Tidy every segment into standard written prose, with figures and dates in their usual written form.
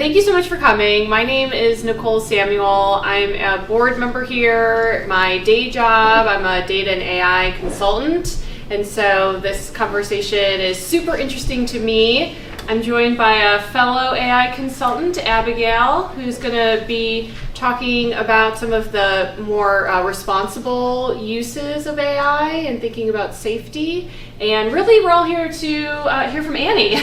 thank you so much for coming. My name is Nicole Samuel. I'm a board member here. My day job, I'm a data and AI consultant. And so this conversation is super interesting to me. I'm joined by a fellow AI consultant, Abigail, who's going to be talking about some of the more responsible uses of AI and thinking about safety. And really, we're all here to hear from Annie.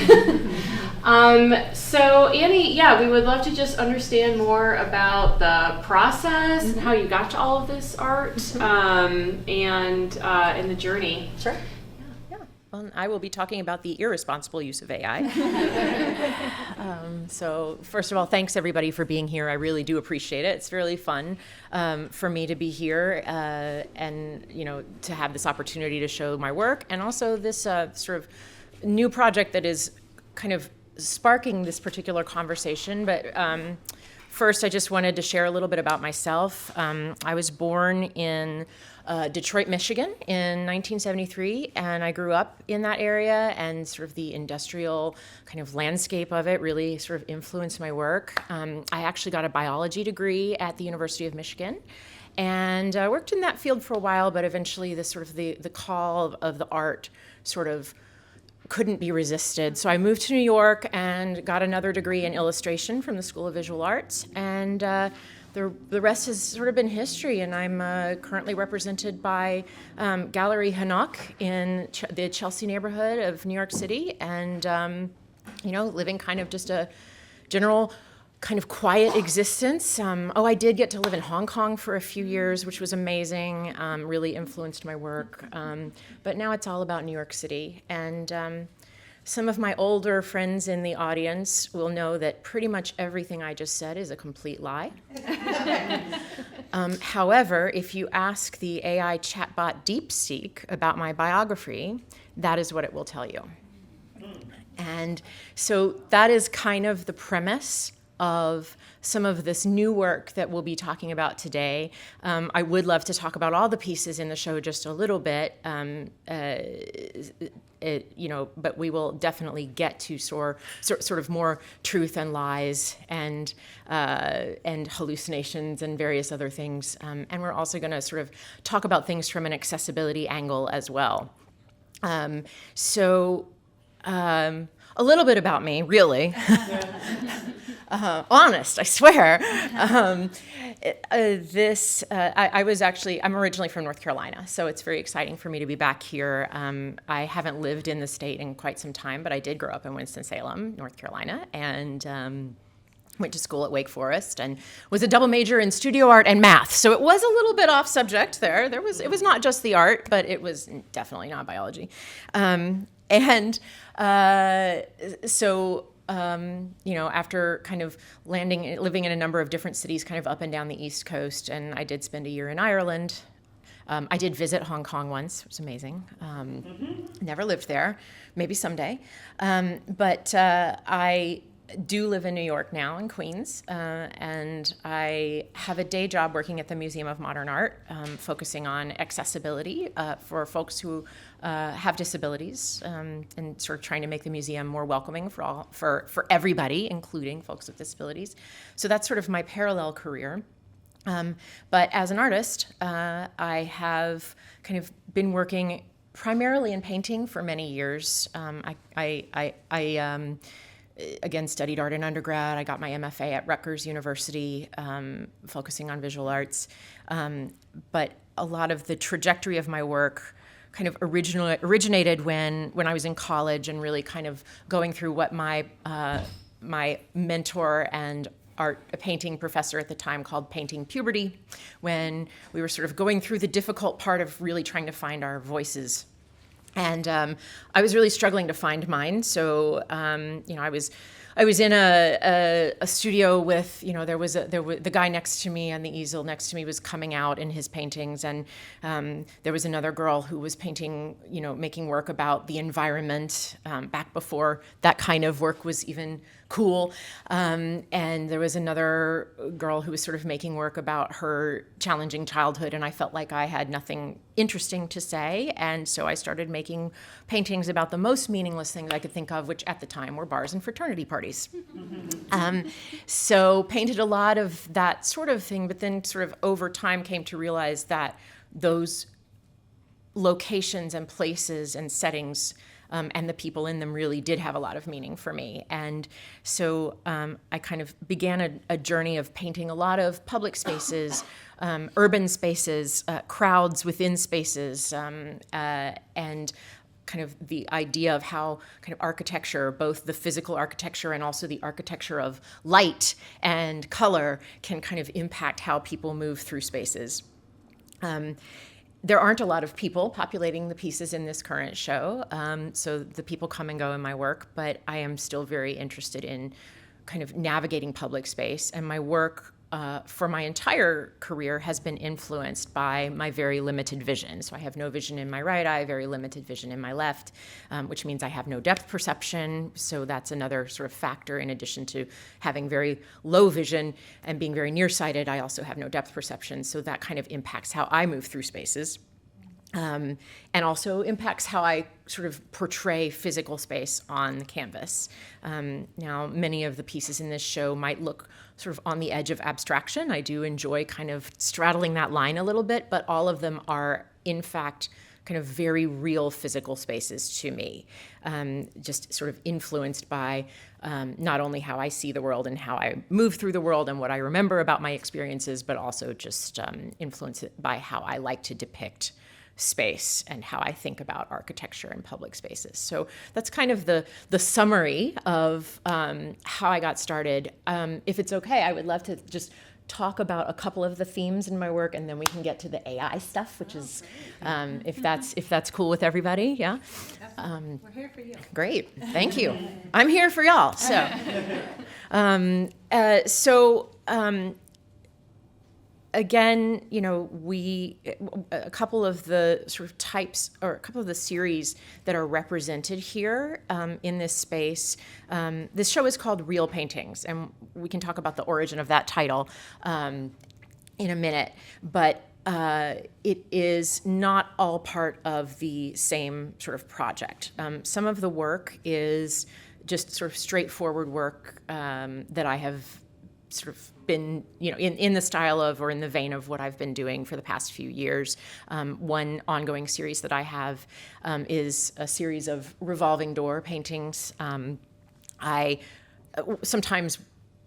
So Annie, we would love to just understand more about the process and how you got to all of this art and the journey. Sure. Well, I will be talking about the irresponsible use of AI. So first of all, thanks everybody for being here. I really do appreciate it. It's really fun for me to be here and to have this opportunity to show my work, and also this sort of new project that is kind of sparking this particular conversation. But first, I just wanted to share a little bit about myself. I was born in Detroit, Michigan in 1973, and I grew up in that area, and sort of the industrial kind of landscape of it really sort of influenced my work. I actually got a biology degree at the University of Michigan, and I worked in that field for a while, but eventually the call of the art sort of couldn't be resisted. So I moved to New York and got another degree in illustration from the School of Visual Arts, and the rest has sort of been history. And I'm currently represented by Gallery Hanok in the Chelsea neighborhood of New York City, and living kind of just a general kind of quiet existence. I did get to live in Hong Kong for a few years, which was amazing, really influenced my work. But now it's all about New York City. And some of my older friends in the audience will know that pretty much everything I just said is a complete lie. However, if you ask the AI chatbot DeepSeek about my biography, that is what it will tell you. And so that is kind of the premise of some of this new work that we'll be talking about today. I would love to talk about all the pieces in the show just a little bit, but we will definitely get to sort of more truth and lies and hallucinations and various other things. And we're also going to sort of talk about things from an accessibility angle as well. So a little bit about me, really. Honest, I swear. I'm originally from North Carolina, so it's very exciting for me to be back here. I haven't lived in the state in quite some time, but I did grow up in Winston-Salem, North Carolina, and went to school at Wake Forest and was a double major in studio art and math. So it was a little bit off subject there. It was not just the art, but it was definitely not biology. After kind of living in a number of different cities kind of up and down the East Coast, and I did spend a year in Ireland. I did visit Hong Kong once. It was amazing. Never lived there. Maybe someday. But I do live in New York now, in Queens, and I have a day job working at the Museum of Modern Art, focusing on accessibility for folks who have disabilities, and sort of trying to make the museum more welcoming for everybody, including folks with disabilities. So that's sort of my parallel career. But as an artist, I have kind of been working primarily in painting for many years. I again, studied art in undergrad. I got my MFA at Rutgers University, focusing on visual arts. But a lot of the trajectory of my work kind of originated when I was in college, and really kind of going through what my mentor and a painting professor at the time called painting puberty, when we were sort of going through the difficult part of really trying to find our voices. And I was really struggling to find mine. So I was in a studio with the guy next to me on the easel next to me was coming out in his paintings, and there was another girl who was painting, making work about the environment back before that kind of work was even cool. And there was another girl who was sort of making work about her challenging childhood, and I felt like I had nothing interesting to say. And so I started making paintings about the most meaningless things I could think of, which at the time were bars and fraternity parties. So painted a lot of that sort of thing, but then sort of over time came to realize that those locations and places and settings and the people in them really did have a lot of meaning for me. And so I kind of began a journey of painting a lot of public spaces, urban spaces, crowds within spaces, and kind of the idea of how kind of architecture, both the physical architecture and also the architecture of light and color, can kind of impact how people move through spaces. There aren't a lot of people populating the pieces in this current show, so the people come and go in my work, but I am still very interested in kind of navigating public space, and my work for my entire career has been influenced by my very limited vision. So I have no vision in my right eye, very limited vision in my left, which means I have no depth perception. So that's another sort of factor. In addition to having very low vision and being very nearsighted, I also have no depth perception. So that kind of impacts how I move through spaces. And also impacts how I sort of portray physical space on the canvas. Now, many of the pieces in this show might look sort of on the edge of abstraction. I do enjoy kind of straddling that line a little bit, but all of them are, in fact, kind of very real physical spaces to me, just sort of influenced by not only how I see the world and how I move through the world and what I remember about my experiences, but also just influenced by how I like to depict space and how I think about architecture and public spaces. So that's kind of the summary of how I got started. If it's okay, I would love to just talk about a couple of the themes in my work, and then we can get to the AI stuff, which is, if that's cool with everybody, yeah? We're here for you. Great, thank you. I'm here for y'all, so. Again, you know, a couple of the sort of types, or a couple of the series that are represented here in this space. This show is called Real Paintings, and we can talk about the origin of that title in a minute, but it is not all part of the same sort of project. Some of the work is just sort of straightforward work that I have sort of been, you know, in the style of, or in the vein of what I've been doing for the past few years. One ongoing series that I have is a series of revolving door paintings. Sometimes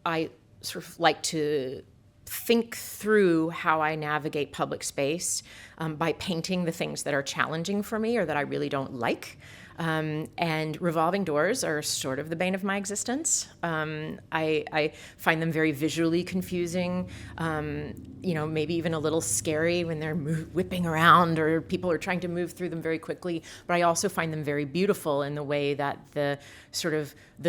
I sort of like to think through how I navigate public space by painting the things that are challenging for me or that I really don't like. And revolving doors are sort of the bane of my existence. I find them very visually confusing, you know, maybe even a little scary when they're whipping around or people are trying to move through them very quickly. But I also find them very beautiful in the way that the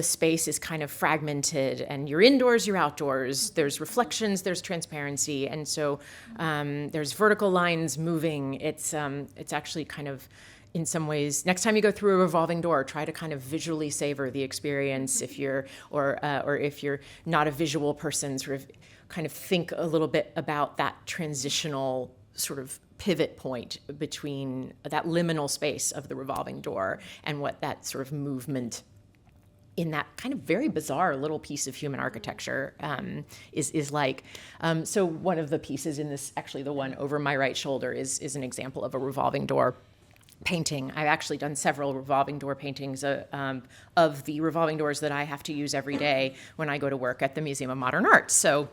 space is kind of fragmented, and you're indoors, you're outdoors. There's reflections, there's transparency, and so there's vertical lines moving. It's actually kind of, in some ways, next time you go through a revolving door, try to kind of visually savor the experience. If you're, or if you're not a visual person, sort of kind of think a little bit about that transitional sort of pivot point between that liminal space of the revolving door and what that sort of movement in that kind of very bizarre little piece of human architecture is like. So one of the pieces in this, actually the one over my right shoulder, is an example of a revolving door painting. I've actually done several revolving door paintings of the revolving doors that I have to use every day when I go to work at the Museum of Modern Art. So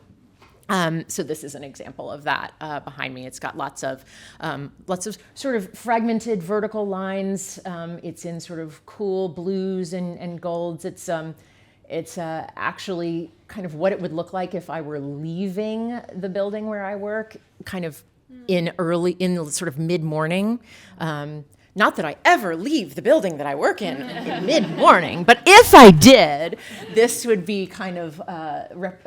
this is an example of that behind me. It's got lots of sort of fragmented vertical lines. It's in sort of cool blues and golds. It's actually kind of what it would look like if I were leaving the building where I work, kind of in sort of mid-morning. Not that I ever leave the building that I work in mid-morning, but if I did, this would be kind of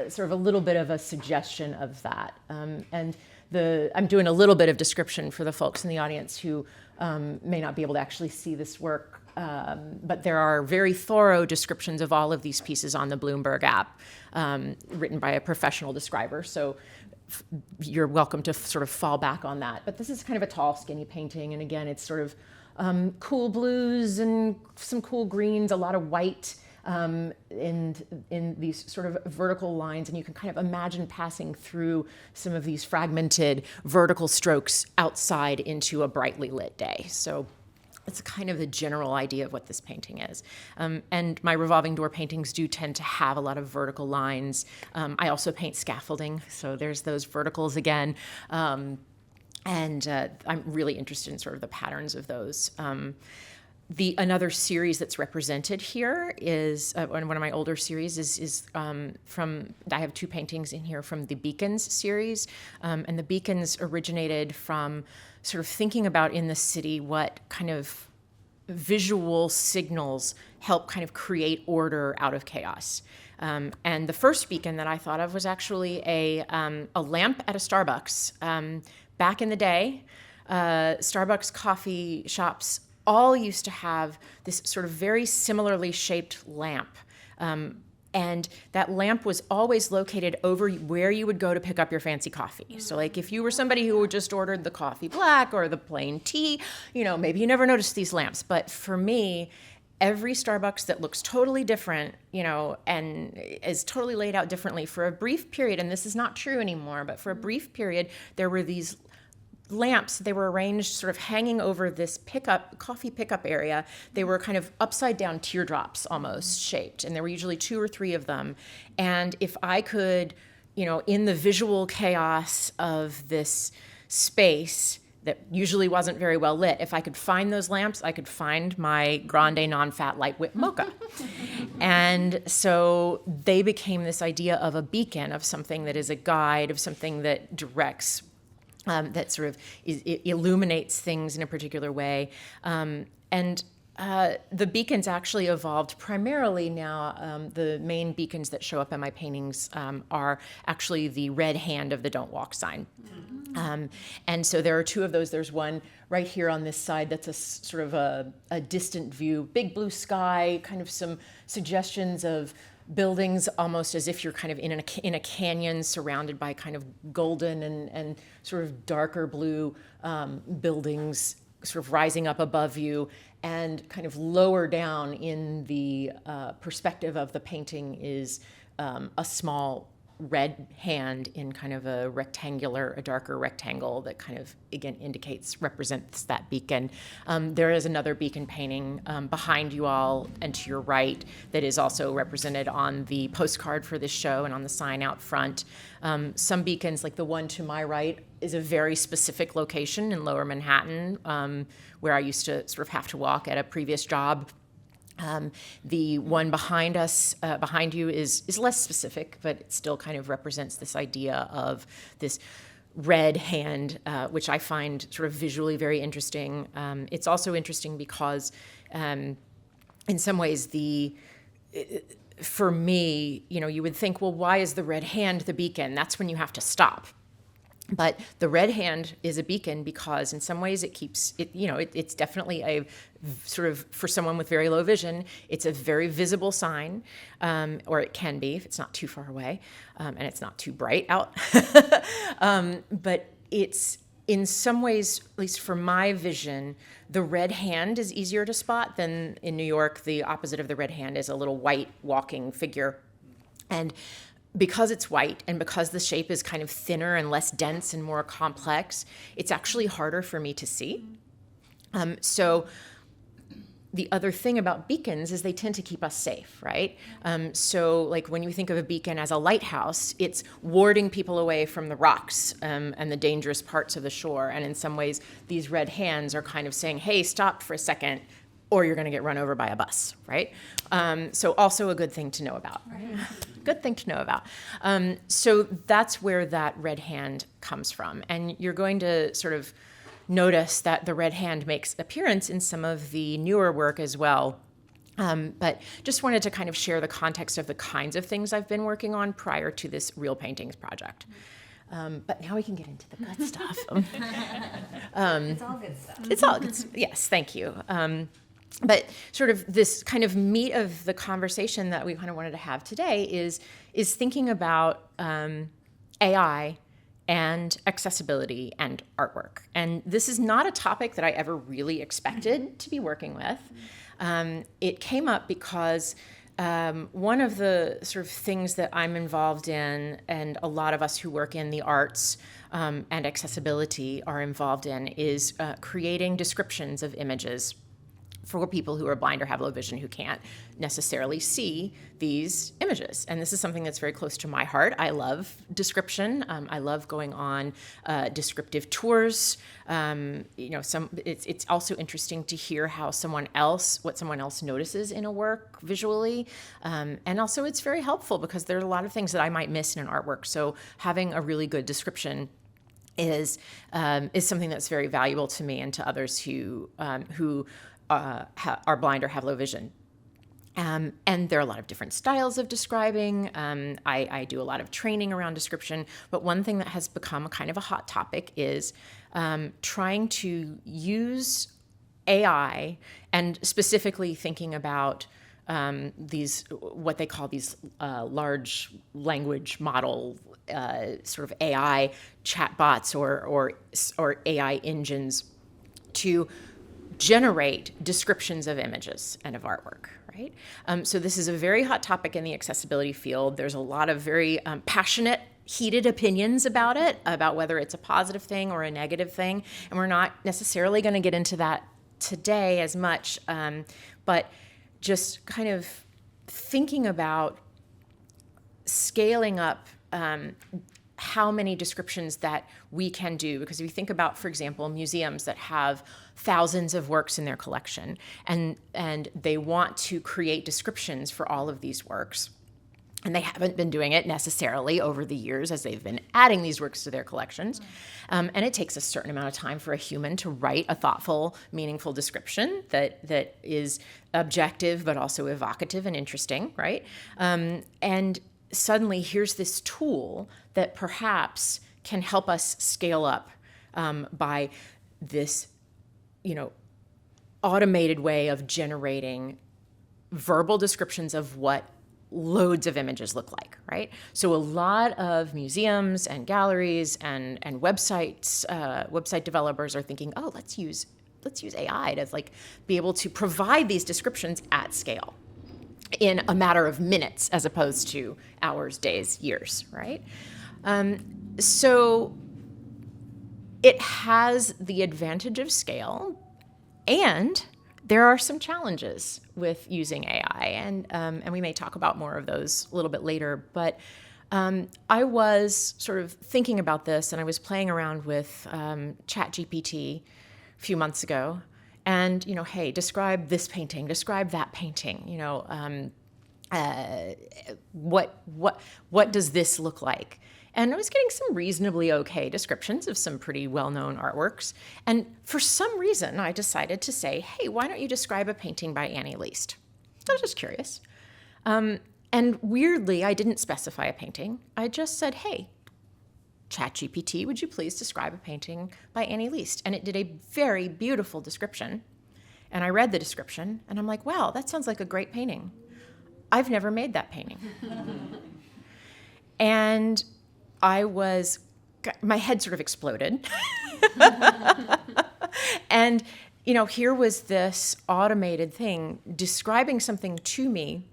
sort of a little bit of a suggestion of that. And I'm doing a little bit of description for the folks in the audience who may not be able to actually see this work but there are very thorough descriptions of all of these pieces on the Bloomberg app, written by a professional describer. So you're welcome to sort of fall back on that. But this is kind of a tall, skinny painting. And again, it's sort of cool blues and some cool greens, a lot of white in these sort of vertical lines. And you can kind of imagine passing through some of these fragmented vertical strokes outside into a brightly lit day. So it's kind of the general idea of what this painting is. And my revolving door paintings do tend to have a lot of vertical lines. I also paint scaffolding, so there's those verticals again. And I'm really interested in sort of the patterns of those. Another series that's represented here is one of my older series is from, I have two paintings in here from the Beacons series. And the Beacons originated from sort of thinking about in the city what kind of visual signals help kind of create order out of chaos. And the first beacon that I thought of was actually a lamp at a Starbucks. Back in the day, Starbucks coffee shops all used to have this sort of very similarly shaped lamp. And that lamp was always located over where you would go to pick up your fancy coffee. So like if you were somebody who just ordered the coffee black or the plain tea, maybe you never noticed these lamps. But for me, every Starbucks that looks totally different, and is totally laid out differently for a brief period, and this is not true anymore, but for a brief period, there were these lamps. They were arranged sort of hanging over this coffee pickup area. They were kind of upside down teardrops almost shaped, and there were usually 2 or 3 of them. And if I could, in the visual chaos of this space that usually wasn't very well lit, if I could find those lamps, I could find my grande non-fat light whip mocha. And so they became this idea of a beacon, of something that is a guide, of something that directs, that sort of it illuminates things in a particular way. And the beacons actually evolved primarily now. The main beacons that show up in my paintings are actually the red hand of the Don't Walk sign. And so there are 2 of those. There's one right here on this side that's a sort of a distant view, big blue sky, kind of some suggestions of buildings almost as if you're kind of in a canyon surrounded by kind of golden and sort of darker blue buildings sort of rising up above you, and kind of lower down in the perspective of the painting is a small red hand in kind of a darker rectangle that kind of, again, represents that beacon. There is another beacon painting behind you all and to your right that is also represented on the postcard for this show and on the sign out front. Some beacons, like the one to my right, is a very specific location in Lower Manhattan, where I used to sort of have to walk at a previous job. The one behind you is less specific, but it still kind of represents this idea of this red hand, which I find sort of visually very interesting. It's also interesting because, in some ways, for me, you would think, well, why is the red hand the beacon? That's when you have to stop. But the red hand is a beacon because in some ways it keeps it, it's definitely a sort of, for someone with very low vision, it's a very visible sign, or it can be if it's not too far away, and it's not too bright out. But it's, in some ways, at least for my vision, the red hand is easier to spot than in New York. The opposite of the red hand is a little white walking figure. And because it's white and because the shape is kind of thinner and less dense and more complex, it's actually harder for me to see. So the other thing about beacons is they tend to keep us safe, right? So like when you think of a beacon as a lighthouse, it's warding people away from the rocks and the dangerous parts of the shore. And in some ways, these red hands are kind of saying, hey, stop for a second, or you're going to get run over by a bus, right? So also a good thing to know about. Right. Good thing to know about. So that's where that red hand comes from. And you're going to sort of notice that the red hand makes appearance in some of the newer work as well. But just wanted to kind of share the context of the kinds of things I've been working on prior to this Real Paintings project. But now we can get into the good stuff. It's all good stuff. It's all good. Yes, thank you. But sort of this kind of meat of the conversation that we kind of wanted to have today is thinking about AI and accessibility and artwork. And this is not a topic that I ever really expected to be working with. It came up because one of the sort of things that I'm involved in, and a lot of us who work in the arts and accessibility are involved in, is creating descriptions of images for people who are blind or have low vision who can't necessarily see these images. And this is something that's very close to my heart. I love description. I love going on descriptive tours. It's also interesting to hear how what someone else notices in a work visually. And also it's very helpful because there are a lot of things that I might miss in an artwork. So having a really good description is something that's very valuable to me and to others who are blind or have low vision. And there are a lot of different styles of describing. I do a lot of training around description, but one thing that has become kind of a hot topic is trying to use AI, and specifically thinking about what they call these large language model sort of AI chatbots or AI engines to generate descriptions of images and of artwork, right? So this is a very hot topic in the accessibility field. There's a lot of very passionate, heated opinions about it, about whether it's a positive thing or a negative thing. And we're not necessarily going to get into that today as much, but just kind of thinking about scaling up how many descriptions that we can do. Because if you think about, for example, museums that have thousands of works in their collection, and they want to create descriptions for all of these works, and they haven't been doing it necessarily over the years as they've been adding these works to their collections. And it takes a certain amount of time for a human to write a thoughtful, meaningful description that is objective but also evocative and interesting, right? And suddenly here's this tool that perhaps can help us scale up by this, automated way of generating verbal descriptions of what loads of images look like, right? So a lot of museums and galleries and websites, website developers are thinking, oh, let's use AI to be able to provide these descriptions at scale in a matter of minutes as opposed to hours, days, years, right? So it has the advantage of scale, and there are some challenges with using AI, and we may talk about more of those a little bit later. But I was sort of thinking about this, and I was playing around with Chat GPT a few months ago, and hey, describe this painting, describe that painting. What does this look like? And I was getting some reasonably okay descriptions of some pretty well-known artworks. And for some reason, I decided to say, hey, why don't you describe a painting by Annie Leist? I was just curious. And weirdly, I didn't specify a painting. I just said, hey, ChatGPT, would you please describe a painting by Annie Leist? And it did a very beautiful description. And I read the description, and I'm like, wow, that sounds like a great painting. I've never made that painting. And my head sort of exploded. And, here was this automated thing describing something to me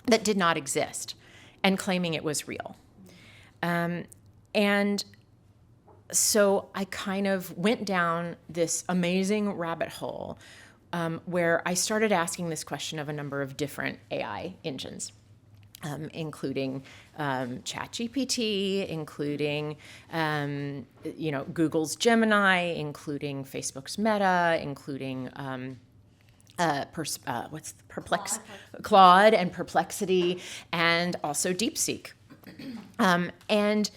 that did not exist and claiming it was real. And so I kind of went down this amazing rabbit hole where I started asking this question of a number of different AI engines. Including ChatGPT, including Google's Gemini, including Facebook's Meta, including Claude and Perplexity, and also DeepSeek. And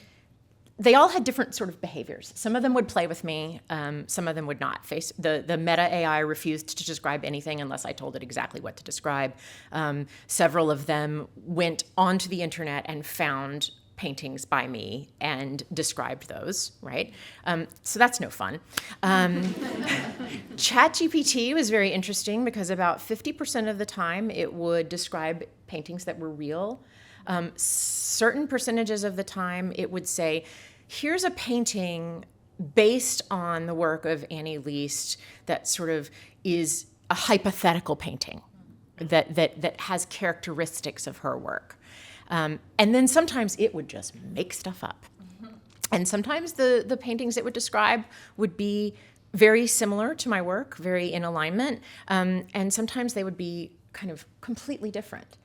they all had different sort of behaviors. Some of them would play with me, some of them would not. The Meta AI refused to describe anything unless I told it exactly what to describe. Several of them went onto the internet and found paintings by me and described those, right? So that's no fun. Chat GPT was very interesting because about 50% of the time it would describe paintings that were real. Certain percentages of the time it would say, here's a painting based on the work of Annie Leist that sort of is a hypothetical painting that has characteristics of her work. And then sometimes it would just make stuff up. And sometimes the paintings it would describe would be very similar to my work, very in alignment, and sometimes they would be kind of completely different.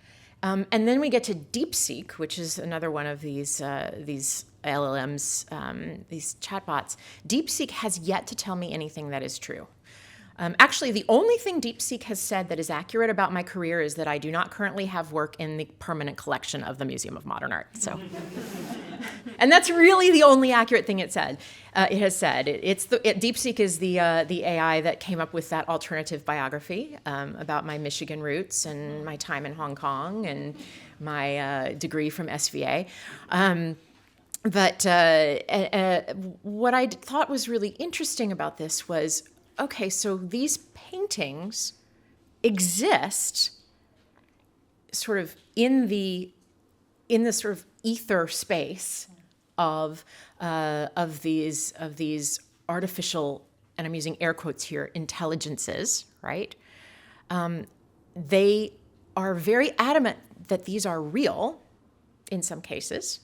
And then we get to DeepSeek, which is another one of these LLMs, these chatbots. DeepSeek has yet to tell me anything that is true. Actually, the only thing DeepSeek has said that is accurate about my career is that I do not currently have work in the permanent collection of the Museum of Modern Art. So, and that's really the only accurate thing it said. It has said DeepSeek is the AI that came up with that alternative biography about my Michigan roots and my time in Hong Kong and my degree from SVA. But what I thought was really interesting about this was, okay, so these paintings exist sort of in the sort of ether space of these artificial, and I'm using air quotes here, intelligences, right? They are very adamant that these are real in some cases,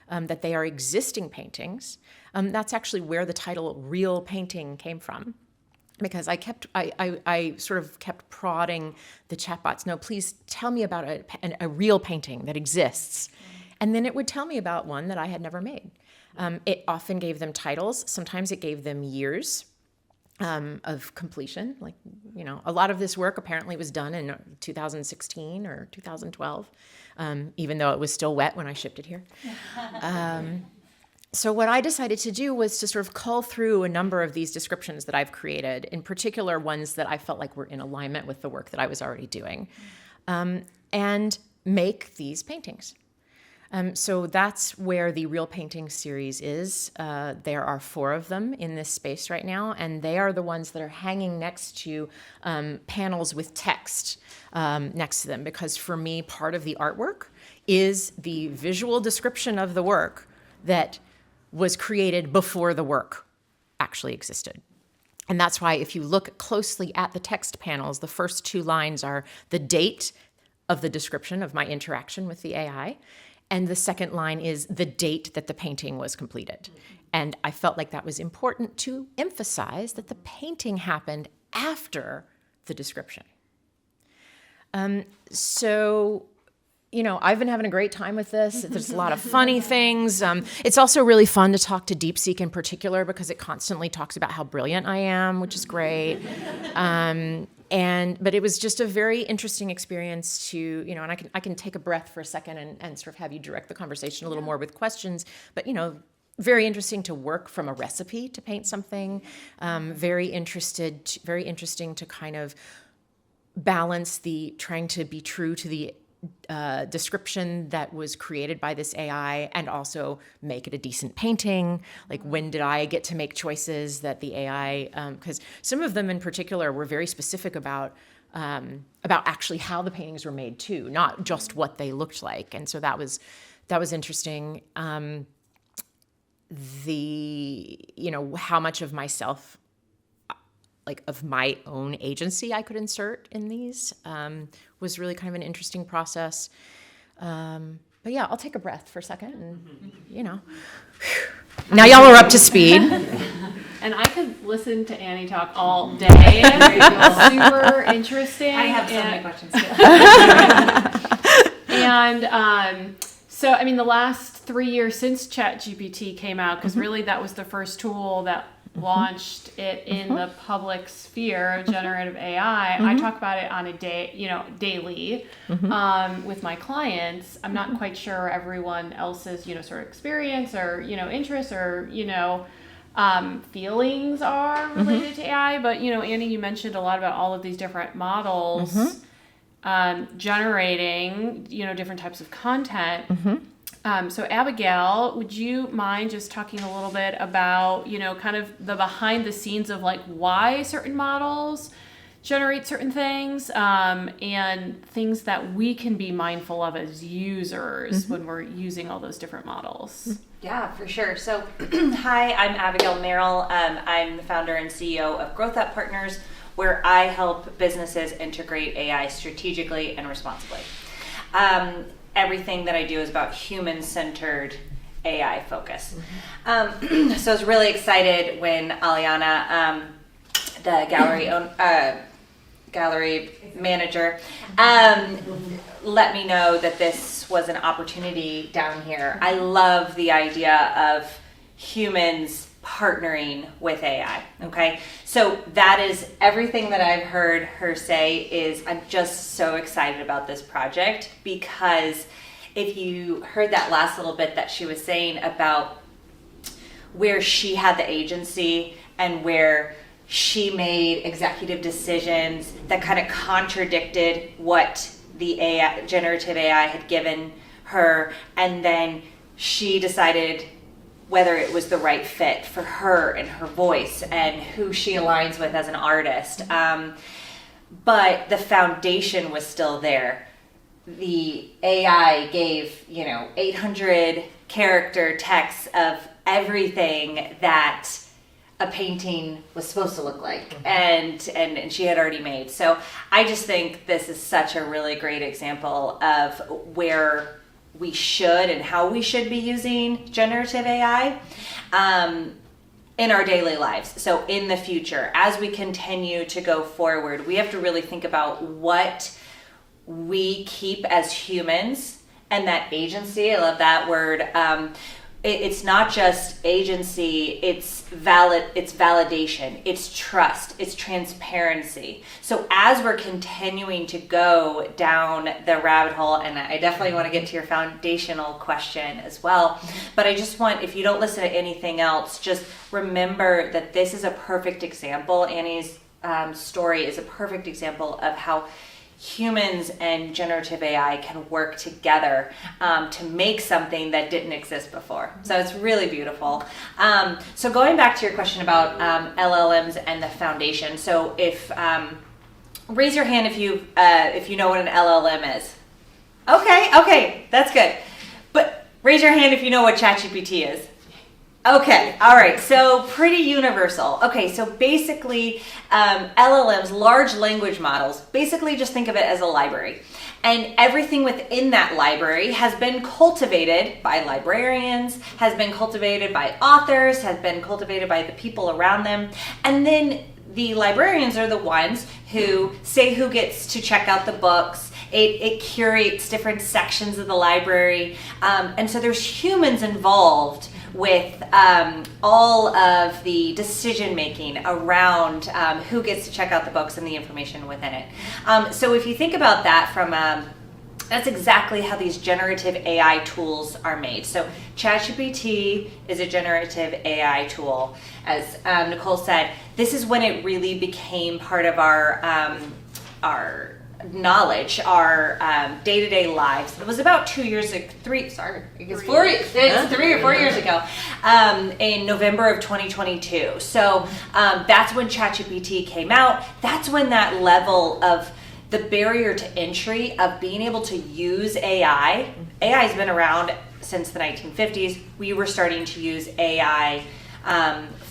that they are existing paintings. That's actually where the title "real painting" came from. Because I sort of kept prodding the chatbots, no, please tell me about a real painting that exists. And then it would tell me about one that I had never made. It often gave them titles. Sometimes it gave them years of completion. Like, a lot of this work apparently was done in 2016 or 2012, even though it was still wet when I shipped it here. So what I decided to do was to sort of cull through a number of these descriptions that I've created, in particular ones that I felt like were in alignment with the work that I was already doing, and make these paintings. So that's where the Real Painting series is. There are 4 of them in this space right now, and they are the ones that are hanging next to panels with text next to them, because for me, part of the artwork is the visual description of the work that was created before the work actually existed. And that's why if you look closely at the text panels, the first 2 lines are the date of the description of my interaction with the AI, and the second line is the date that the painting was completed. And I felt like that was important to emphasize that the painting happened after the description. I've been having a great time with this. There's a lot of funny things. It's also really fun to talk to DeepSeek in particular because it constantly talks about how brilliant I am, which is great. But it was just a very interesting experience to, and I can take a breath for a second and sort of have you direct the conversation a little more with questions. But, very interesting to work from a recipe to paint something. Very interesting to kind of balance the trying to be true to the description that was created by this AI and also make it a decent painting. Like, when did I get to make choices that the AI, because some of them in particular were very specific about actually how the paintings were made too, not just what they looked like. And so that was interesting. How much of myself, like of my own agency I could insert in these was really kind of an interesting process. But yeah, I'll take a breath for a second and, now y'all are up to speed. And I could listen to Annie talk all day. It's super interesting. I have so many questions too. And so, the last 3 years since Chat GPT came out, because really that was the first tool that launched it in the public sphere of generative AI. I talk about it on a daily with my clients. I'm not quite sure everyone else's, sort of experience or, interests or, feelings are related to AI. But, Annie, you mentioned a lot about all of these different models generating, different types of content. So Abigail, would you mind just talking a little bit about, kind of the behind the scenes of like why certain models generate certain things, and things that we can be mindful of as users when we're using all those different models? Yeah, for sure. So, hi, I'm Abigail Merrill. I'm the founder and CEO of Growth Up Partners, where I help businesses integrate AI strategically and responsibly. Everything that I do is about human-centered AI focus. So I was really excited when Aliana, the gallery manager, let me know that this was an opportunity down here. I love the idea of humans partnering with AI, okay? So that is everything that I've heard her say. Is I'm just so excited about this project, because if you heard that last little bit that she was saying about where she had the agency and where she made executive decisions that kind of contradicted what the AI, generative AI had given her, and then she decided whether it was the right fit for her and her voice and who she aligns with as an artist. But the foundation was still there. The AI gave, 800 character text of everything that a painting was supposed to look like, and she had already made. So I just think this is such a really great example of where we should and how we should be using generative AI in our daily lives. So in the future, as we continue to go forward, we have to really think about what we keep as humans, and that agency. I love that word. It's not just agency, it's validation, it's trust, it's transparency. So as we're continuing to go down the rabbit hole, and I definitely want to get to your foundational question as well, but I just want, if you don't listen to anything else, just remember that this is a perfect example. Annie's story is a perfect example of how humans and generative AI can work together to make something that didn't exist before. So it's really beautiful. So going back to your question about LLMs and the foundation. So if raise your hand if you know what an LLM is. Okay, that's good. But raise your hand if you know what Chat GPT is. Okay, all right, so pretty universal. Okay, so basically LLMs, large language models, basically just think of it as a library. And everything within that library has been cultivated by librarians, has been cultivated by authors, has been cultivated by the people around them. And then the librarians are the ones who say who gets to check out the books. It curates different sections of the library. And so there's humans involved with all of the decision making around who gets to check out the books and the information within it. So if you think about that from that's exactly how these generative AI tools are made. So ChatGPT is a generative AI tool. As Nicole said, this is when it really became part of our knowledge, our day-to-day lives. It was about 3 or 4 years ago, in November of 2022. So that's when ChatGPT came out. That's when that level of the barrier to entry of being able to use AI has been around since the 1950s. We were starting to use AI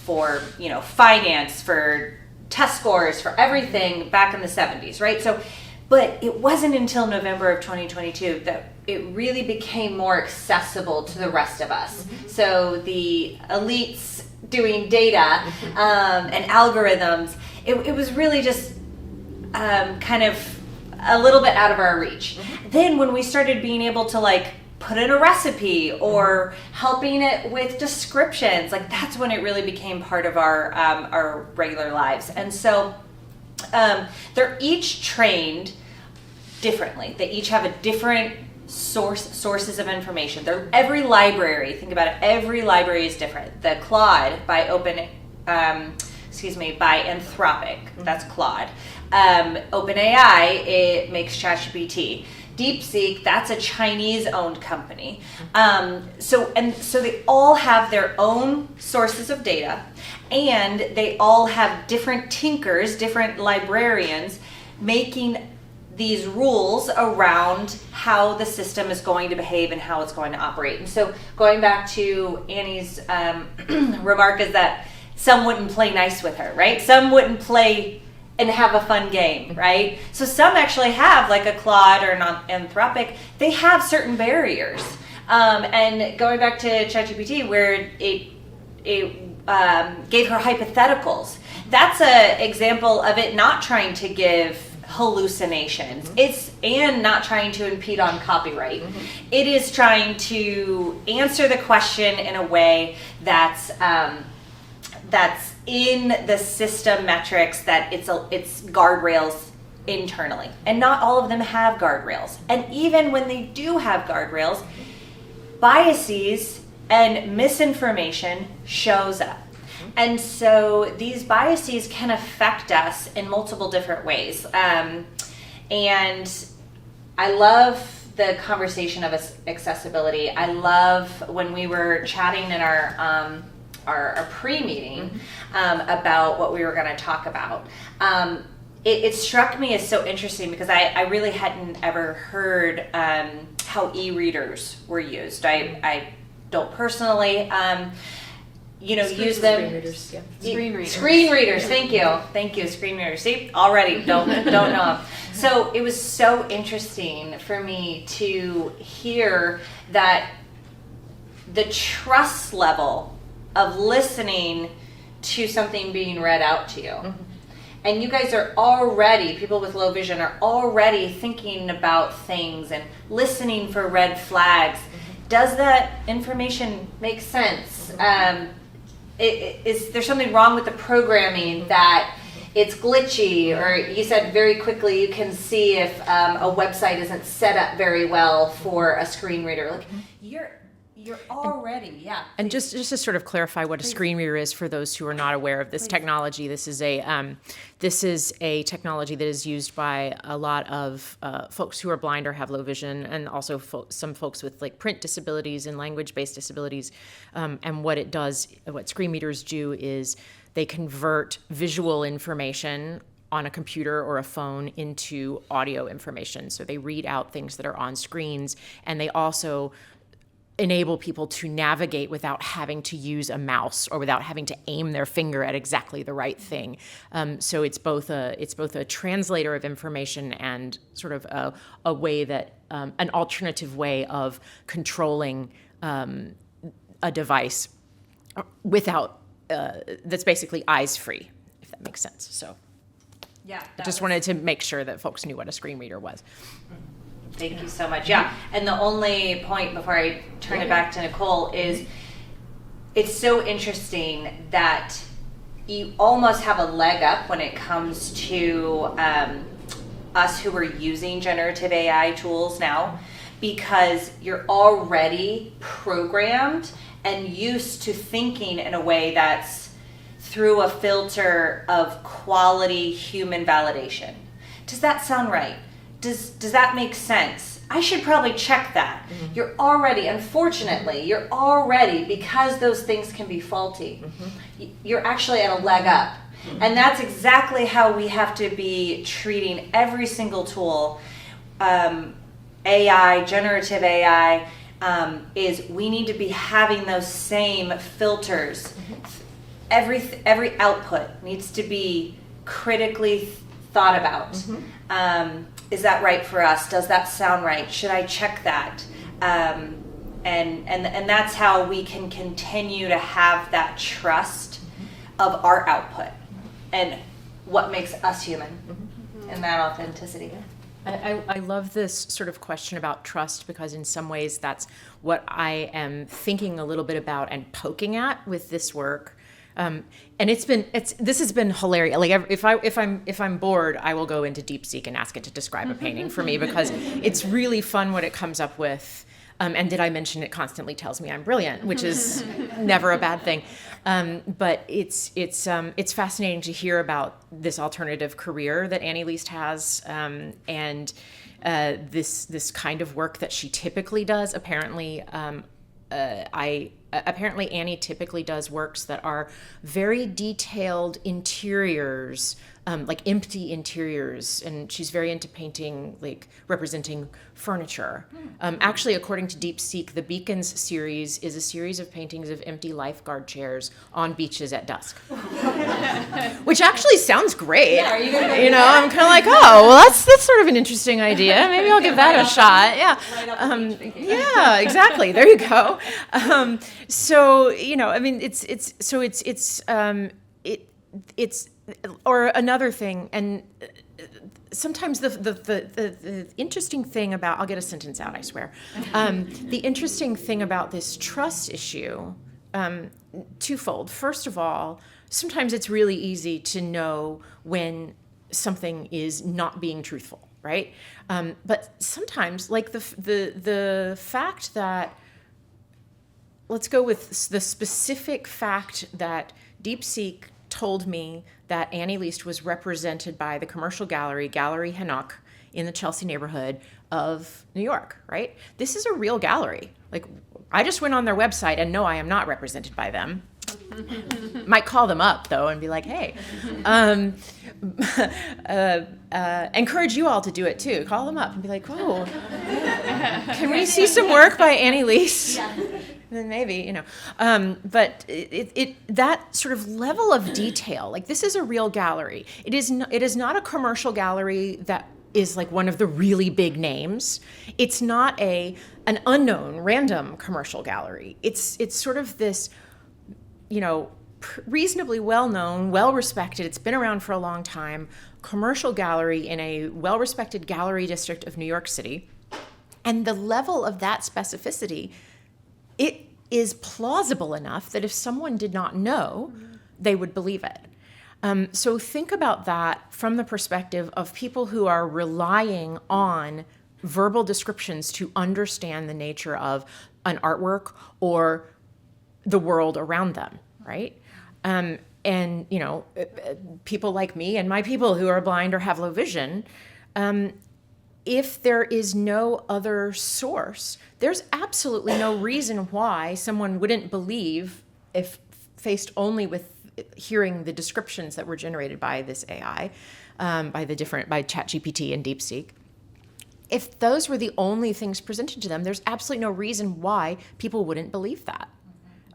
for finance, for test scores, for everything back in the 70s, right? So, but it wasn't until November of 2022 that it really became more accessible to the rest of us. So the elites doing data and algorithms, it was really just kind of a little bit out of our reach. Then when we started being able to put in a recipe or helping it with descriptions, that's when it really became part of our regular lives. And so they're each trained differently. They each have a different sources of information. Every library, think about it, every library is different. The Claude by by Anthropic, that's Claude. OpenAI, it makes ChatGPT. DeepSeek, that's a Chinese-owned company. So they all have their own sources of data, and they all have different tinkers, different librarians, making these rules around how the system is going to behave and how it's going to operate. And so going back to Annie's remark is that some wouldn't play nice with her, right? Some wouldn't play and have a fun game, right? So some actually have, like a Claude or an Anthropic, they have certain barriers. And going back to Chat GPT, where it gave her hypotheticals, that's an example of it not trying to give hallucinations. And not trying to impede on copyright. It is trying to answer the question in a way that's in the system metrics, that it's guardrails internally. And not all of them have guardrails. And even when they do have guardrails, biases and misinformation shows up. And so these biases can affect us in multiple different ways. And I love the conversation of accessibility. I love when we were chatting in our pre-meeting about what we were going to talk about. It struck me as so interesting because I really hadn't ever heard how e-readers were used. I don't personally use them. Screen readers, yeah. Screen readers, thank you, screen readers. See, already don't know them. So it was so interesting for me to hear that the trust level of listening to something being read out to you. And you guys are already, people with low vision are already thinking about things and listening for red flags. Does that information make sense? Is there something wrong with the programming that it's glitchy? Or you said very quickly you can see if a website isn't set up very well for a screen reader. Like you're already, yeah. And just to sort of clarify what a screen reader is for those who are not aware of this technology, this is a technology that is used by a lot of folks who are blind or have low vision, and also some folks with like print disabilities and language-based disabilities. And what it does, what screen readers do, is they convert visual information on a computer or a phone into audio information. So they read out things that are on screens, and they also enable people to navigate without having to use a mouse or without having to aim their finger at exactly the right thing. So it's both a translator of information and sort of a way that an alternative way of controlling a device without that's basically eyes free, if that makes sense. So yeah, I just wanted to make sure that folks knew what a screen reader was. Thank you so much. Yeah, and the only point before I turn it back to Nicole is it's so interesting that you almost have a leg up when it comes to us who are using generative AI tools now, because you're already programmed and used to thinking in a way that's through a filter of quality human validation. Does that sound right? Does that make sense? I should probably check that. You're already, unfortunately, because those things can be faulty, you're actually at a leg up. And that's exactly how we have to be treating every single tool. AI, generative AI, is we need to be having those same filters. Every output needs to be critically thought about. Is that right for us? Does that sound right? Should I check that? And that's how we can continue to have that trust of our output and what makes us human and that authenticity. I love this sort of question about trust, because in some ways that's what I am thinking a little bit about and poking at with this work. And this has been hilarious. Like if I'm bored, I will go into DeepSeek and ask it to describe a painting for me, because it's really fun what it comes up with. And did I mention it constantly tells me I'm brilliant, which is never a bad thing. But it's fascinating to hear about this alternative career that Annie Leist has, and this kind of work that she typically does. Apparently, apparently Annie typically does works that are very detailed interiors, like empty interiors, and she's very into painting, like representing furniture. Actually, according to DeepSeek, the Beacons series is a series of paintings of empty lifeguard chairs on beaches at dusk, which actually sounds great. Yeah, are you gonna I'm kind of like, oh, well, that's sort of an interesting idea. Maybe I'll give that a shot. Yeah, yeah, exactly. There you go. So I mean, it's or another thing, and sometimes the interesting thing about, I'll get a sentence out, I swear. The interesting thing about this trust issue, twofold. First of all, sometimes it's really easy to know when something is not being truthful, right? But sometimes, like the fact that, let's go with the specific fact that DeepSeek told me that Annie Leist was represented by the commercial gallery, Gallery Hanoch, in the Chelsea neighborhood of New York, right? This is a real gallery. Like, I just went on their website, and no, I am not represented by them. Might call them up, though, and be like, hey. Encourage you all to do it, too. Call them up and be like, whoa, can we see some work by Annie Leist? Then maybe, but that sort of level of detail, like, this is a real gallery. It is not a commercial gallery that is like one of the really big names. It's not an unknown, random commercial gallery. It's sort of this, reasonably well-known, well-respected, it's been around for a long time, commercial gallery in a well-respected gallery district of New York City. And the level of that specificity, it is plausible enough that if someone did not know, they would believe it. So think about that from the perspective of people who are relying on verbal descriptions to understand the nature of an artwork or the world around them, right? And, people like me and my people who are blind or have low vision, if there is no other source, there's absolutely no reason why someone wouldn't believe, if faced only with hearing the descriptions that were generated by this AI, by Chat GPT and DeepSeek. If those were the only things presented to them, there's absolutely no reason why people wouldn't believe that.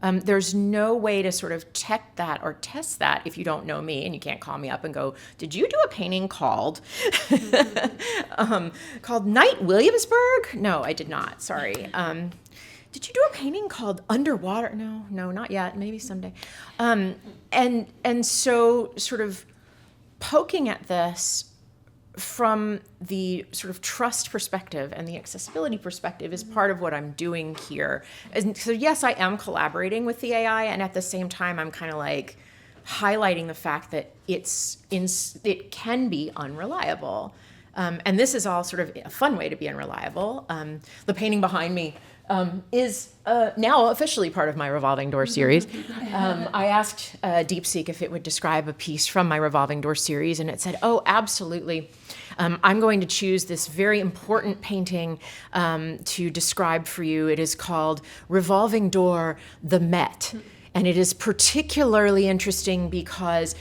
There's no way to sort of check that or test that if you don't know me, and you can't call me up and go, did you do a painting called Night Williamsburg? No, I did not. Sorry. Did you do a painting called Underwater? No, not yet. Maybe someday. And so sort of poking at this from the sort of trust perspective and the accessibility perspective is part of what I'm doing here. And so yes, I am collaborating with the AI, and at the same time, I'm kind of like highlighting the fact that it can be unreliable. And this is all sort of a fun way to be unreliable. The painting behind me is now officially part of my Revolving Door series. I asked DeepSeek if it would describe a piece from my Revolving Door series, and it said, oh, absolutely. I'm going to choose this very important painting to describe for you. It is called Revolving Door, the Met. And it is particularly interesting because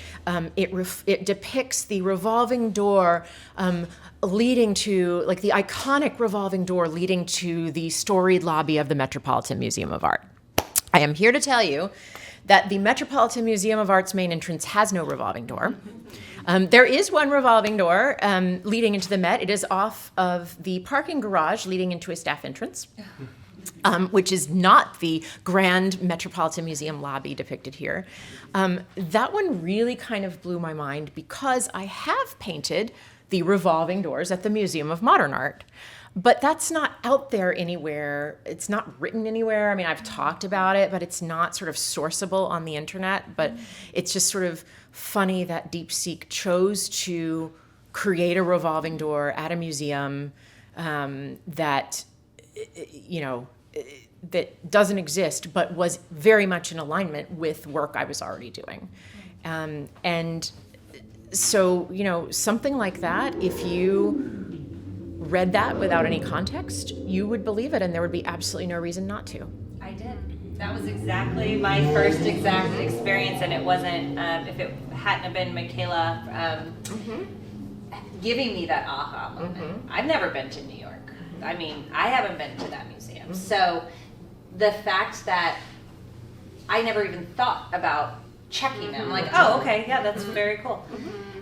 it depicts the revolving door leading to, like, the iconic revolving door leading to the storied lobby of the Metropolitan Museum of Art. I am here to tell you that the Metropolitan Museum of Art's main entrance has no revolving door. There is one revolving door leading into the Met. It is off of the parking garage leading into a staff entrance. Which is not the grand Metropolitan Museum lobby depicted here. That one really kind of blew my mind because I have painted the revolving doors at the Museum of Modern Art, but that's not out there anywhere. It's not written anywhere. I mean, I've talked about it, but it's not sort of sourceable on the internet, but it's just sort of funny that DeepSeek chose to create a revolving door at a museum that you know, that doesn't exist, but was very much in alignment with work I was already doing. And so, you know, something like that, if you read that without any context, you would believe it, and there would be absolutely no reason not to. I did. That was exactly my first exact experience, and it wasn't, if it hadn't have been Michaela giving me that aha moment. I've never been to New York. I mean, I haven't been to that museum. So the fact that I never even thought about checking them, like, oh, okay, yeah, that's very cool.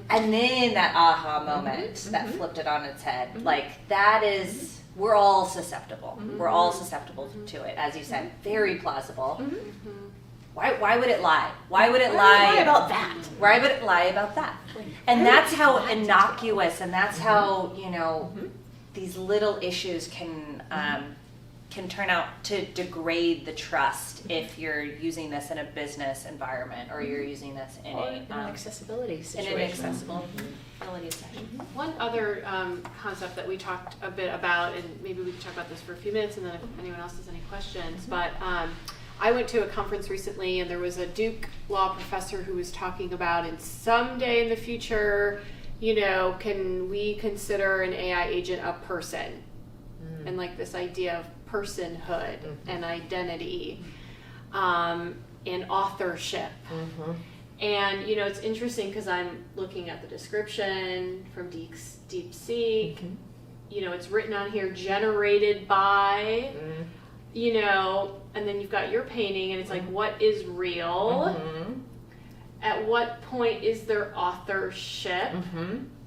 And then that aha moment that flipped it on its head, like that is, we're all susceptible. We're all susceptible to it, as you said, very plausible. Why would it lie? Why would it lie about that? Why would it lie about that? And that's how innocuous, and that's how, you know, these little issues can turn out to degrade the trust if you're using this in a business environment, or you're using this in an accessibility situation. In an accessibility session. One other concept that we talked a bit about, and maybe we can talk about this for a few minutes, and then if anyone else has any questions, but I went to a conference recently, and there was a Duke law professor who was talking about, and someday in the future, you know, can we consider an AI agent a person? And like this idea of personhood and identity and authorship. And, you know, it's interesting because I'm looking at the description from DeepSeek. You know, it's written on here, generated by, you know, and then you've got your painting, and it's like, what is real? At what point is there authorship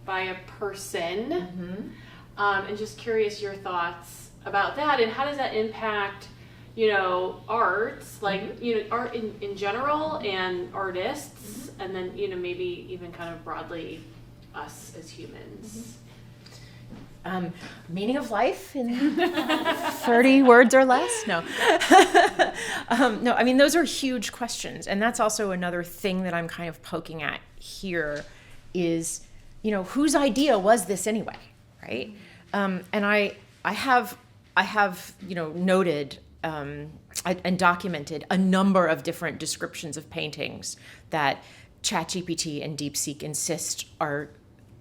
by a person? And just curious your thoughts about that, and how does that impact, you know, arts, like, you know, art in general, and artists, and then, you know, maybe even kind of broadly us as humans. Meaning of life in 30 words or less? No. No, I mean, those are huge questions. And that's also another thing that I'm kind of poking at here is, you know, whose idea was this anyway, right? And I have, you know, noted and documented a number of different descriptions of paintings that Chat GPT and DeepSeek insist are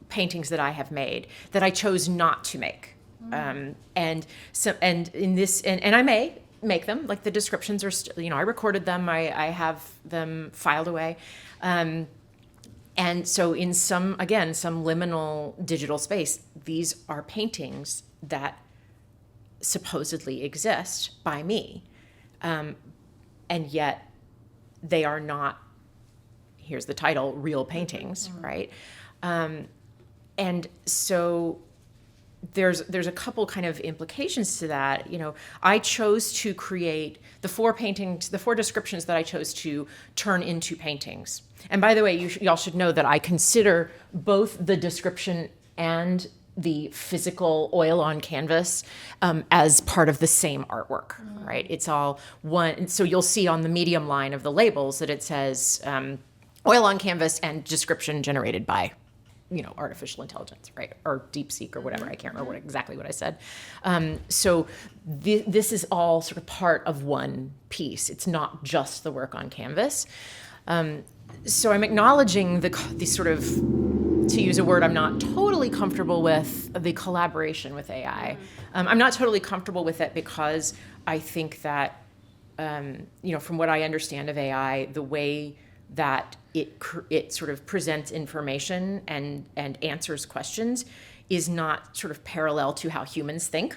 paintings that I have made that I chose not to make. And in this, and I may make them, like the descriptions are still, you know, I recorded them, I have them filed away. And so in some liminal digital space, these are paintings that supposedly exist by me. And yet they are not, here's the title, real paintings, right? And so there's a couple kind of implications to that. You know, I chose to create the four descriptions that I chose to turn into paintings. And by the way, y'all should know that I consider both the description and the physical oil on canvas as part of the same artwork, right? It's all one. So you'll see on the medium line of the labels that it says oil on canvas and description generated by, you know, artificial intelligence, right? Or DeepSeek or whatever. I can't remember exactly what I said. So this is all sort of part of one piece. It's not just the work on canvas. So I'm acknowledging the sort of, to use a word I'm not totally comfortable with, the collaboration with AI. I'm not totally comfortable with it because I think that, you know, from what I understand of AI, the way that it sort of presents information and answers questions is not sort of parallel to how humans think.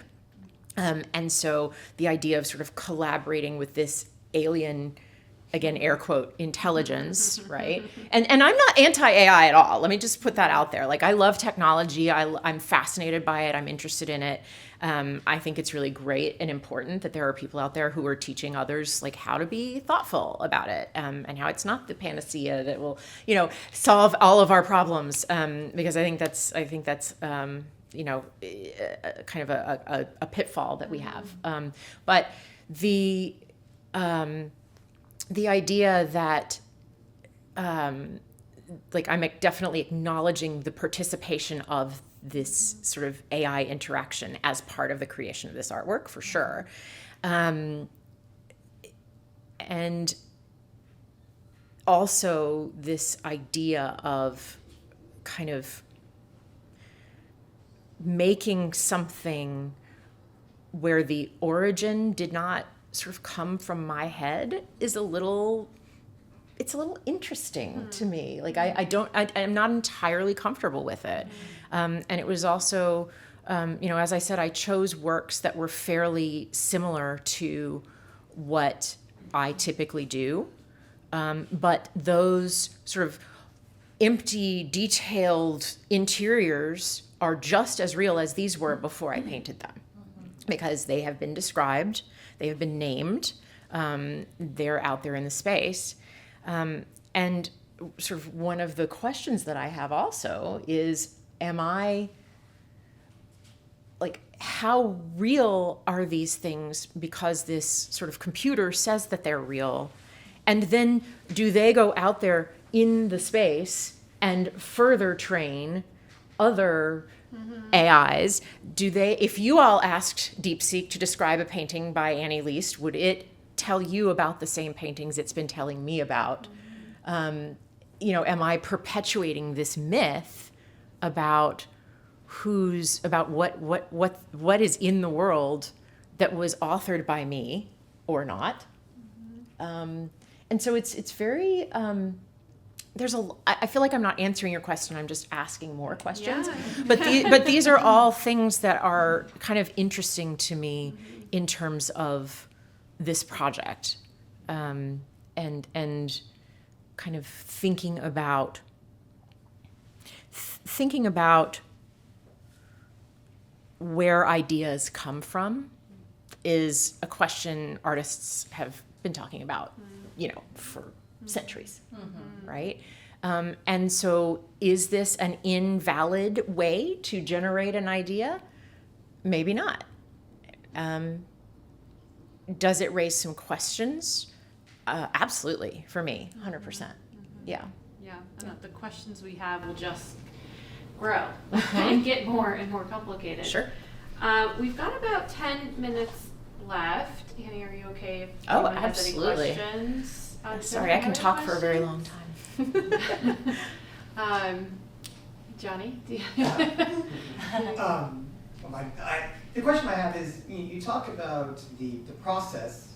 And so the idea of sort of collaborating with this alien, again, air quote, intelligence, right? And I'm not anti-AI at all. Let me just put that out there. Like, I love technology. I'm fascinated by it. I'm interested in it. I think it's really great and important that there are people out there who are teaching others like how to be thoughtful about it, and how it's not the panacea that will, you know, solve all of our problems. Because I think that's you know, kind of a pitfall that we have. But the idea that, like, I'm definitely acknowledging the participation of this sort of AI interaction as part of the creation of this artwork, for sure. And also this idea of kind of making something where the origin did not sort of come from my head is a little interesting to me. Like I'm not entirely comfortable with it. And it was also, as I said, I chose works that were fairly similar to what I typically do. But those sort of empty, detailed interiors are just as real as these were before I painted them, because they have been described, they have been named, they're out there in the space. And sort of one of the questions that I have also is, how real are these things because this sort of computer says that they're real? And then do they go out there in the space and further train other AIs? If you all asked DeepSeek to describe a painting by Annie Leist, would it tell you about the same paintings it's been telling me about? Am I perpetuating this myth about what is in the world that was authored by me or not? And so it's very, I feel like I'm not answering your question, I'm just asking more questions. Yeah. But these are all things that are kind of interesting to me in terms of this project. And kind of thinking about where ideas come from is a question artists have been talking about, for centuries, right? And so is this an invalid way to generate an idea? Maybe not. Does it raise some questions? Absolutely, for me, 100%. Yeah. Yeah, and the questions we have will just grow and get more and more complicated. Sure. We've got about 10 minutes left. Annie, are you okay if anyone has absolutely. any questions? Sorry, I can talk for a very long time. Johnny? The question I have is, you talk about the process.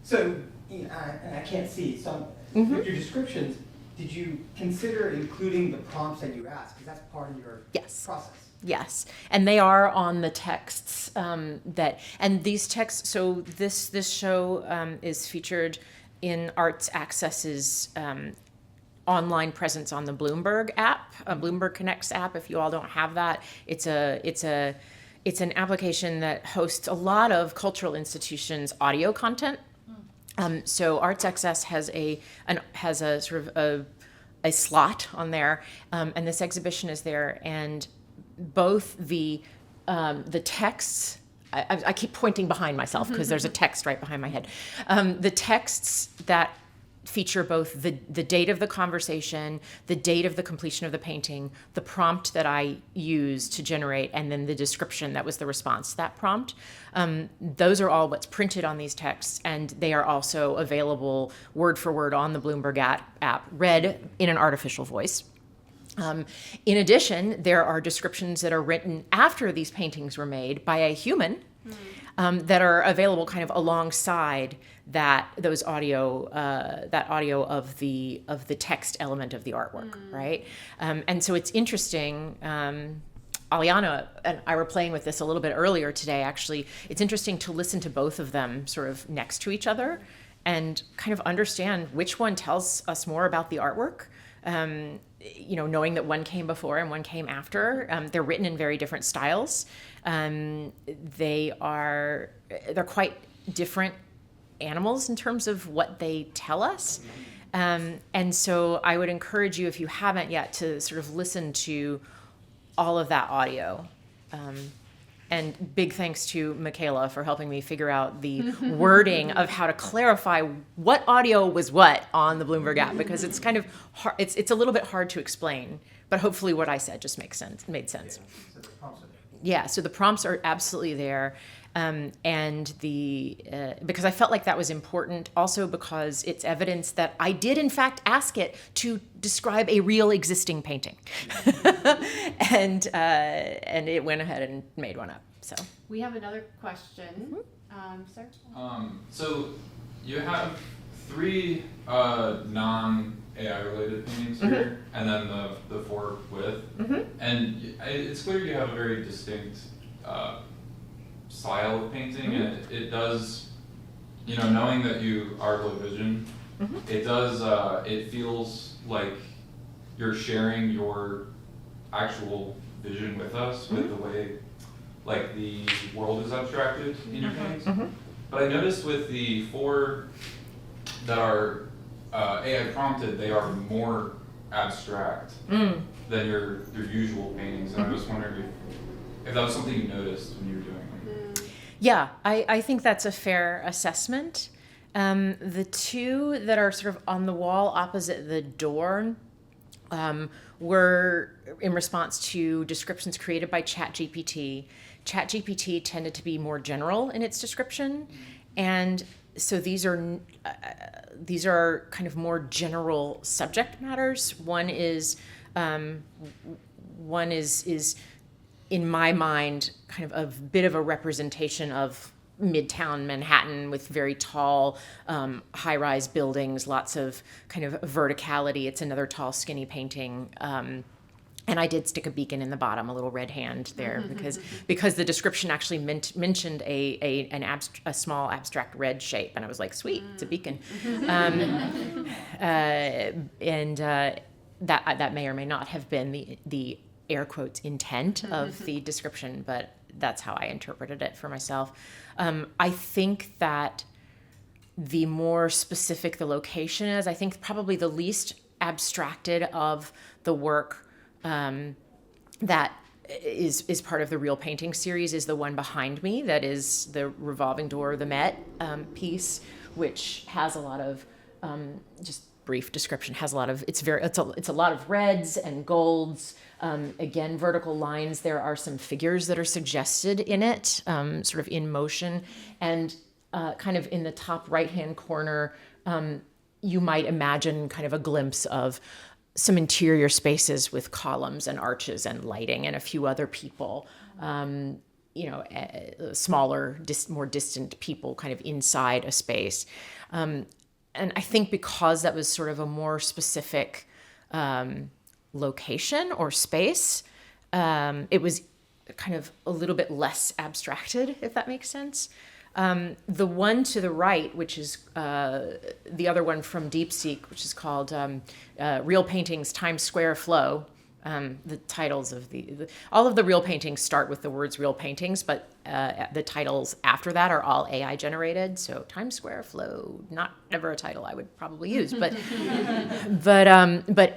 So, and I can't see some your descriptions. Did you consider including the prompts that you asked? Because that's part of your process. Yes, and they are on the texts and these texts. So this show is featured in Arts Access's online presence on the Bloomberg app, Bloomberg Connects app. If you all don't have that, it's an application that hosts a lot of cultural institutions' audio content. So Arts Access has a sort of a slot on there, and this exhibition is there, and both the texts. I keep pointing behind myself because there's a text right behind my head. The texts that feature both the date of the conversation, the date of the completion of the painting, the prompt that I used to generate, and then the description that was the response to that prompt. Those are all what's printed on these texts, and they are also available word for word on the Bloomberg app, read in an artificial voice. In addition, there are descriptions that are written after these paintings were made by a human that are available kind of alongside that audio of the text element of the artwork, right? And so it's interesting. Aliana and I were playing with this a little bit earlier today, actually. It's interesting to listen to both of them sort of next to each other and kind of understand which one tells us more about the artwork. Knowing that one came before and one came after. They're written in very different styles. They're quite different animals in terms of what they tell us. And so I would encourage you, if you haven't yet, to sort of listen to all of that audio. And big thanks to Michaela for helping me figure out the wording of how to clarify what audio was what on the Bloomberg app, because it's kind of hard, it's a little bit hard to explain but hopefully what I said just made sense. So the prompts are there. Yeah, so the prompts are absolutely there. And because I felt like that was important, also because it's evidence that I did in fact ask it to describe a real existing painting, and it went ahead and made one up. So We have another question. Sir? So you have 3 non-AI related paintings here, and then the 4 with, and it's clear you have a very distinct style of painting, and it does, knowing that you are low vision, it does, it feels like you're sharing your actual vision with us, with the way, like, the world is abstracted in your paintings. But I noticed with the 4 that are AI prompted, they are more abstract than your usual paintings, and I was wondering if that was something you noticed when you were doing them. yeah, I think that's a fair assessment. The 2 that are sort of on the wall opposite the door were in response to descriptions created by Chat GPT. Chat GPT tended to be more general in its description, and so these are kind of more general subject matters. One is in my mind kind of a bit of a representation of Midtown Manhattan with very tall high-rise buildings, lots of kind of verticality. It's another tall, skinny painting. And I did stick a beacon in the bottom, a little red hand there, because the description actually mentioned a small abstract red shape, and I was like, sweet, it's a beacon. That may or may not have been the air quotes intent of the description, but that's how I interpreted it for myself. I think that the more specific the location is, I think probably the least abstracted of the work that is part of the Real Painting series is the one behind me, that is the revolving door, the Met piece, which has a lot of just brief description, has a lot of, it's a lot of reds and golds, again, vertical lines. There are some figures that are suggested in it, sort of in motion, and kind of in the top right-hand corner, you might imagine kind of a glimpse of some interior spaces with columns and arches and lighting and a few other people, smaller, more distant people kind of inside a space. And I think because that was sort of a more specific location or space, it was kind of a little bit less abstracted, if that makes sense. The one to the right, which is the other one from DeepSeek, which is called Real Paintings Times Square Flow. The titles of all of the real paintings start with the words real paintings, but the titles after that are all AI generated. So Times Square Flow, not ever a title I would probably use, but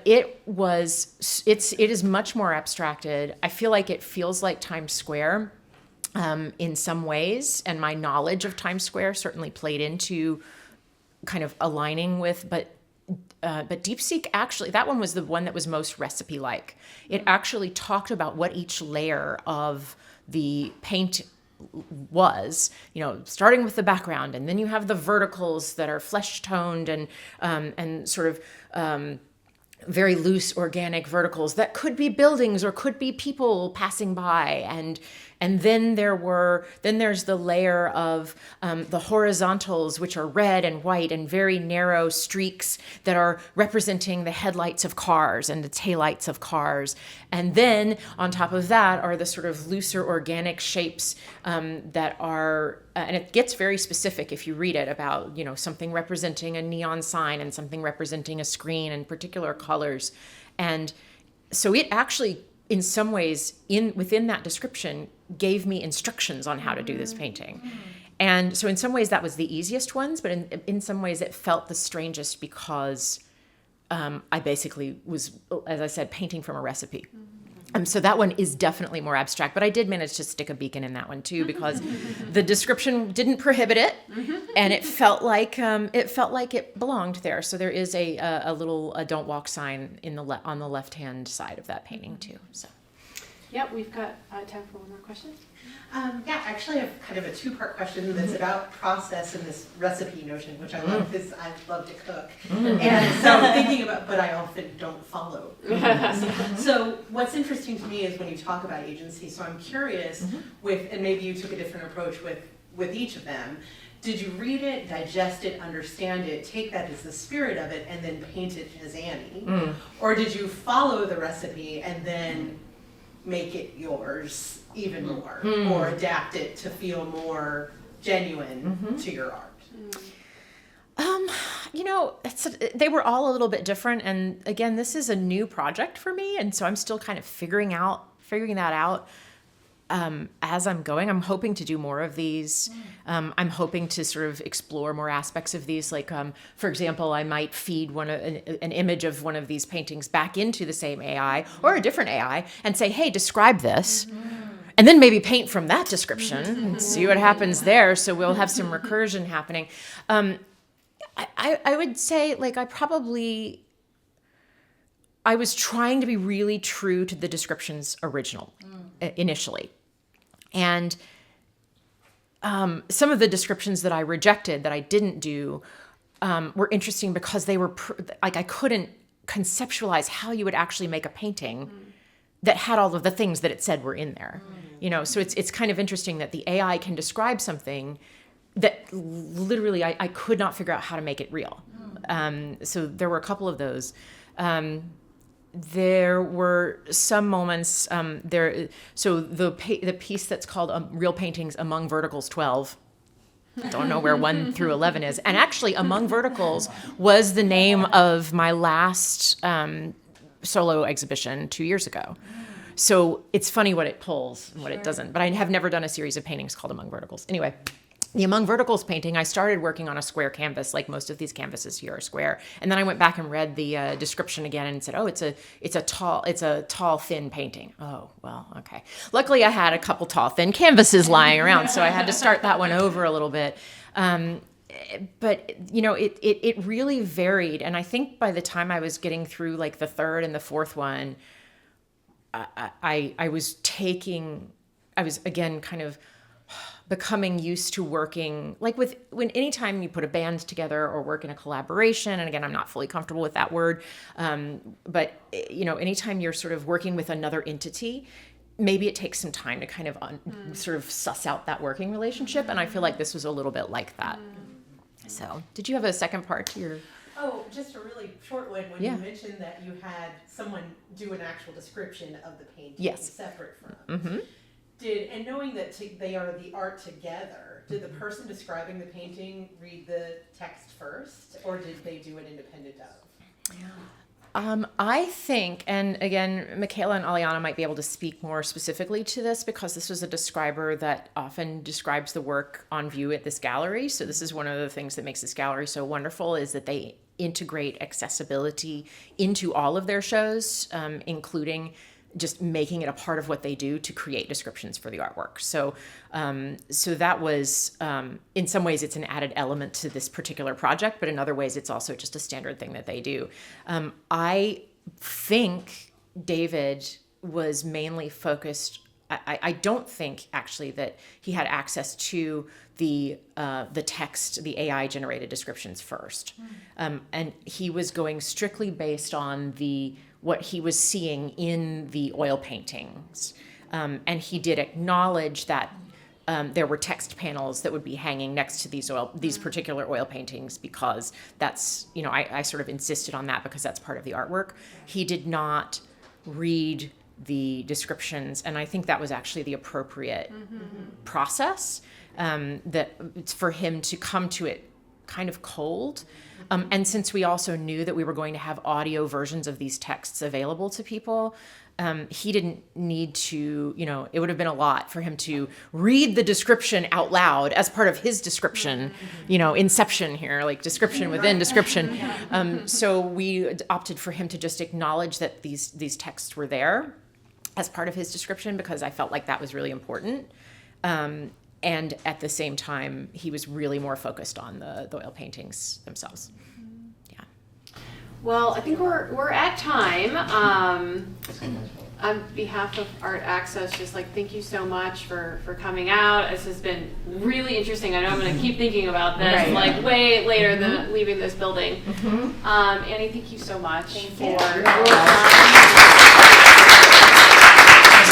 it is much more abstracted. I feel like it feels like Times Square in some ways, and my knowledge of Times Square certainly played into kind of aligning with, but DeepSeek actually, that one was the one that was most recipe-like. It actually talked about what each layer of the paint was, starting with the background, and then you have the verticals that are flesh-toned and sort of very loose organic verticals that could be buildings or could be people passing by, and then there's the layer of the horizontals, which are red and white and very narrow streaks that are representing the headlights of cars and the taillights of cars. And then on top of that are the sort of looser organic shapes that are, and it gets very specific if you read it, about, something representing a neon sign and something representing a screen and particular colors. And so it actually, in some ways, within that description, gave me instructions on how to do this painting. And so in some ways that was the easiest ones, but in some ways it felt the strangest because I basically was, as I said, painting from a recipe. So that one is definitely more abstract, but I did manage to stick a beacon in that one too, because the description didn't prohibit it, and it felt like it belonged there. So there is a little "Don't Walk" sign on the left-hand side of that painting too. So. Yep, we've got time for one more question. Yeah, actually I have kind of a two-part question that's about process and this recipe notion, which I love because I love to cook. And so I'm thinking about, but I often don't follow. So what's interesting to me is when you talk about agency, so I'm curious and maybe you took a different approach with each of them. Did you read it, digest it, understand it, take that as the spirit of it, and then paint it as Annie? Or did you follow the recipe and then make it yours even more, or adapt it to feel more genuine to your art? They were all a little bit different, and again, this is a new project for me, and so I'm still kind of figuring that out as I'm going. I'm hoping to do more of these. I'm hoping to sort of explore more aspects of these. Like, for example, I might feed an image of one of these paintings back into the same AI or a different AI and say, hey, describe this. And then maybe paint from that description and see what happens there. So we'll have some recursion happening. I would say, like, I was trying to be really true to the descriptions original initially. And some of the descriptions that I rejected, that I didn't do, were interesting because they were I couldn't conceptualize how you would actually make a painting that had all of the things that it said were in there. So it's kind of interesting that the AI can describe something that literally I could not figure out how to make it real. So there were a couple of those. There were some moments there. So the piece that's called Real Paintings Among Verticals 12. Don't know where 1 through 11 is. And actually, Among Verticals was the name of my last solo exhibition 2 years ago. So it's funny what it pulls and what it doesn't. But I have never done a series of paintings called Among Verticals. Anyway, the Among Verticals painting, I started working on a square canvas, like most of these canvases here are square. And then I went back and read the description again and said, oh, it's a tall, thin painting. Oh, well, okay. Luckily, I had a couple tall, thin canvases lying around, so I had to start that one over a little bit. But it really varied. And I think by the time I was getting through like the third and the fourth one, I was again kind of becoming used to working like anytime you put a band together or work in a collaboration, and again, I'm not fully comfortable with that word, but anytime you're sort of working with another entity, maybe it takes some time to kind of sort of suss out that working relationship, and I feel like this was a little bit like that. So, did you have a second part to your? Oh, just a really short one. When you mentioned that you had someone do an actual description of the painting, separate from. And knowing that they are the art together, did the person describing the painting read the text first, or did they do it independent of? I think, and again, Michaela and Aliana might be able to speak more specifically to this, because this was a describer that often describes the work on view at this gallery. So this is one of the things that makes this gallery so wonderful, is that they integrate accessibility into all of their shows, including just making it a part of what they do to create descriptions for the artwork. So that was, in some ways, it's an added element to this particular project, but in other ways, it's also just a standard thing that they do. I think David was mainly focused. I don't think actually that he had access to the text, the AI generated descriptions first, and he was going strictly based on what he was seeing in the oil paintings. And he did acknowledge that there were text panels that would be hanging next to these particular oil paintings, because that's, I sort of insisted on that because that's part of the artwork. He did not read the descriptions, and I think that was actually the appropriate process, that it's for him to come to it kind of cold. And since we also knew that we were going to have audio versions of these texts available to people, he didn't need to, it would have been a lot for him to read the description out loud as part of his description, inception here, like description within description. So we opted for him to just acknowledge that these texts were there. as part of his description because I felt like that was really important. And at the same time, he was really more focused on the oil paintings themselves. Yeah. Well, I think we're at time. On behalf of Art Access, just like thank you so much for coming out. This has been really interesting. I know I'm going to keep thinking about this Right. like way later than leaving this building. Annie, thank you so much for your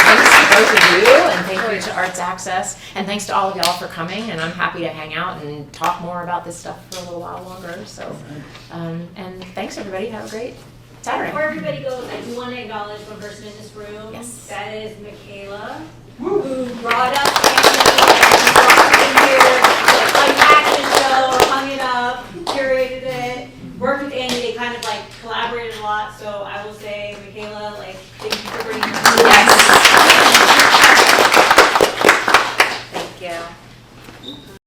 Thanks to both of you, and thank you to Arts Access, and thanks to all of y'all for coming, and I'm happy to hang out and talk more about this stuff for a little while longer, so, and thanks everybody, have a great Saturday. Before everybody goes, I do want to acknowledge one person in this room. Yes. That is Michaela, who brought up